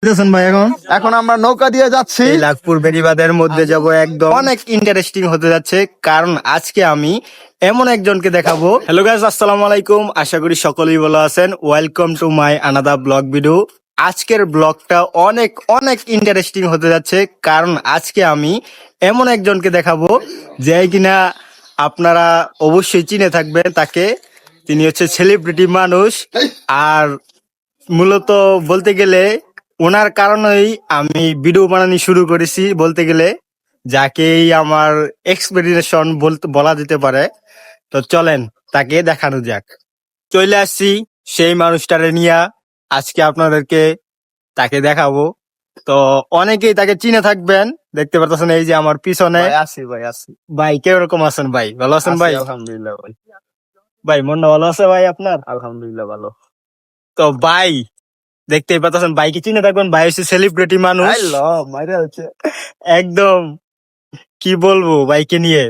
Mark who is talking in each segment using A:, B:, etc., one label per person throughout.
A: ভাই এখন
B: এখন আমরা নৌকা দিয়ে যাচ্ছি।
A: এই লাখপুর বেড়িবাঁধের মধ্যে যাব, একদম অনেক ইন্টারেস্টিং হতে যাচ্ছে, কারণ আজকে আমি এমন একজনকে দেখাবো। হ্যালো গাইস, আসসালামু আলাইকুম, আশা করি সকলেই ভালো আছেন। Welcome to my another blog video. আজকের ব্লগটা অনেক অনেক ইন্টারেস্টিং হতে যাচ্ছে, কারণ আজকে আমি এমন একজনকে দেখাবো যে কিনা আপনারা অবশ্যই চিনে থাকবেন তাকে। তিনি হচ্ছে সেলিব্রিটি মানুষ, আর মূলত বলতে গেলে ওনার কারণেই আমি ভিডিও বানানো শুরু করেছি বলতে গেলে, যাকেই আমার এক্সপেরিয়েশন বলতে বলা যেতে পারে। তো চলেন তাকে দেখানো যাক। চলে আসছি সেই মানুষটারে নিয়ে, আজকে আপনাদেরকে তাকে দেখাবো। তো অনেকেই তাকে চিনে থাকবেন, দেখতে পাচ্ছেন এই যে আমার পিছনে।
B: আছি
A: ভাই কিরকম আছেন? ভাই ভালো আছেন? ভাই
B: আলহামদুলিল্লাহ ভাই।
A: ভাই মনটা ভালো আছে ভাই আপনার?
B: আলহামদুলিল্লাহ ভালো।
A: তো ভাই দেখতেই পাচ্ছেন, বাইকে চিনে থাকবেন, ভাই হচ্ছে সেলিব্রিটি মানুষ একদম। কি বলবো বাইকে নিয়ে,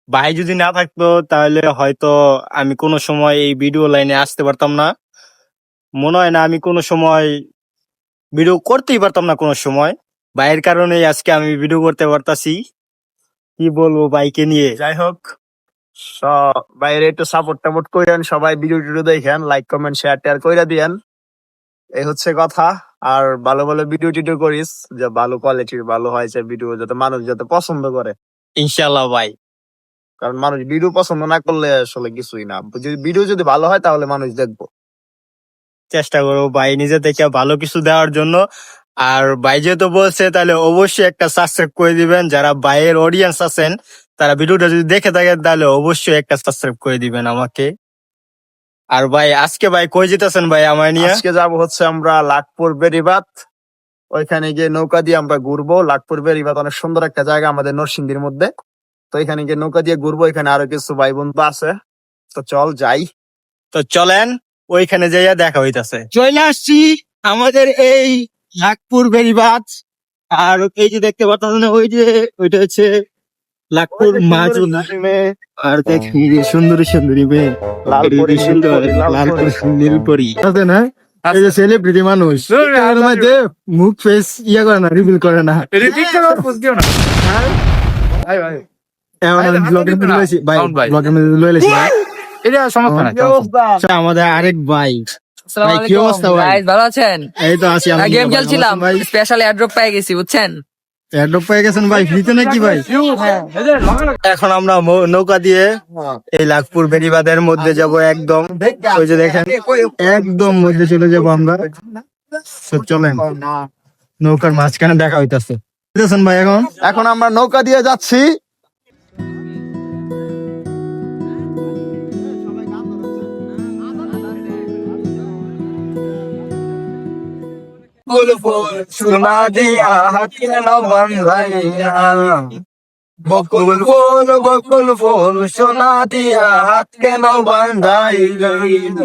A: ভাই যদি না থাকতো তাহলে হয়তো আমি কোনো সময় এই ভিডিও লাইনে আসতে পারতাম না। মনে হয় না আমি কোনো সময় ভিডিও করতেই পারতাম না কোনো সময়। ভাইয়ের কারণেই আজকে আমি ভিডিও করতে পারতাছি। কি বলবো বাইকে নিয়ে।
B: যাই হোক, বাইরে একটু সাপোর্ট টাপোর্ট করেন, সবাই ভিডিও টিডিও দেখেন, লাইক কমেন্ট শেয়ার টেয়ার কইরা দিয়েন। এই হচ্ছে কথা। আর ভালো ভালো ভিডিও টিডিও করিস, যে ভালো কোয়ালিটির ভালো হয়েছে ভিডিও, যাতে মানুষ যাতে পছন্দ করে।
A: ইনশাল্লাহ ভাই।
B: কারণ মানুষ ভিডিও পছন্দ না করলে আসলে কিছুই না। যদি ভিডিও যদি ভালো হয় তাহলে মানুষ দেখবো।
A: চেষ্টা করবো ভাই নিজে থেকে ভালো কিছু দেওয়ার জন্য। আর ভাই যেহেতু বলছে তাহলে অবশ্যই একটা সাবস্ক্রাইব করে দিবেন। যারা ভাইয়ের অডিয়েন্স আছেন তারা ভিডিওটা যদি দেখে থাকেন তাহলে অবশ্যই একটা সাবস্ক্রাইব করে দিবেন আমাকে। আর ভাই আজকে ভাই কই যেতেছেন ভাই আমায় নিয়ে?
B: আজকে যাবো হচ্ছে আমরা লাখপুর বেড়িবাঁধ। ওইখানে গিয়ে নৌকা দিয়ে আমরা ঘুরবো। লাখপুর বেড়িবাঁধ অনেক সুন্দর একটা জায়গা আমাদের নরসিংদীর মধ্যে। তো এখানে গিয়ে নৌকা দিয়ে ঘুরবো। এখানে আরো কিছু ভাই বন্ধু আছে, তো চল যাই।
A: তো চলেন ওইখানে যাইয়া দেখা হইতাছে। চলে আসছি আমাদের এই লাখপুর বেড়িবাঁধ। আর এই যে দেখতে পাচ্ছেন ওই যে ওইটা হচ্ছে লাখপুর মাছ। আর দেখি সুন্দরী সুন্দরী মেয়ে,
B: লাল পরী, নীল
A: সুন্দর
B: পরী, লাল
A: লাল
B: পরী।
A: নীলপরি আছে না? এই যে সেলিব্রিটি মানুষ, এর মধ্যে মুখ ফেস ইয়া করে না, রিভিল করে না। এমন আমি ব্লগের মধ্যে লইছি ভাই, ব্লগের মধ্যে লই লইছি ভাই। আচ্ছা, আমাদের আরেক ভাই। ভাই কি অবস্থা ভাই?
C: গাইস ভালো আছেন?
A: এই তো আছি
C: গেম
A: আলহামদুলিল্লাহ।
C: খেলছিলাম,
A: ভাই
C: স্পেশাল এয়ারড্রপ পেয়ে গেছি বুঝছেন।
A: এয়ারড্রপ পেয়ে গেছেন ভাই, ফ্রিতে নাকি ভাই? এখন আমরা নৌকা দিয়ে এই লাখপুর বেড়িবাঁধের মধ্যে যাব, একদম ওই যে দেখেন একদম মধ্যে চলে যাব আমরা। তো চলেন নৌকার মাঝখানে দেখা হইতাছে। বুঝতেছেন ভাই এখন
B: এখন আমরা নৌকা দিয়ে যাচ্ছি।
A: সোনা দিয়া হাতে বান্ধাইয়া, বকুল ফুল সোনা দিয়া হাত কেন বান্ধাই গইল।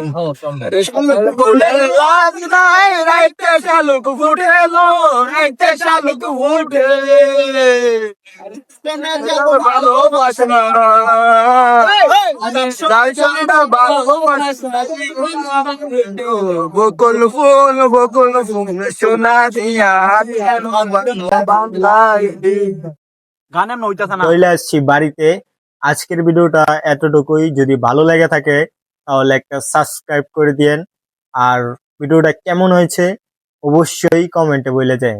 A: ফুলের লাজ নাই, রাইতে শালুক ফুটে লো, রাইতে শালুক ফুটে। ভালোবাসনা বকুল ফুল সোনা দিয়া হাত কেন বান্ধাই। চলে আসছি বাড়িতে। আজকের ভিডিওটা এতটুকুই। যদি ভালো লেগে থাকে তাহলে একটা সাবস্ক্রাইব করে দিয়েন। আর ভিডিওটা কেমন হয়েছে অবশ্যই কমেন্টে বলে দেন।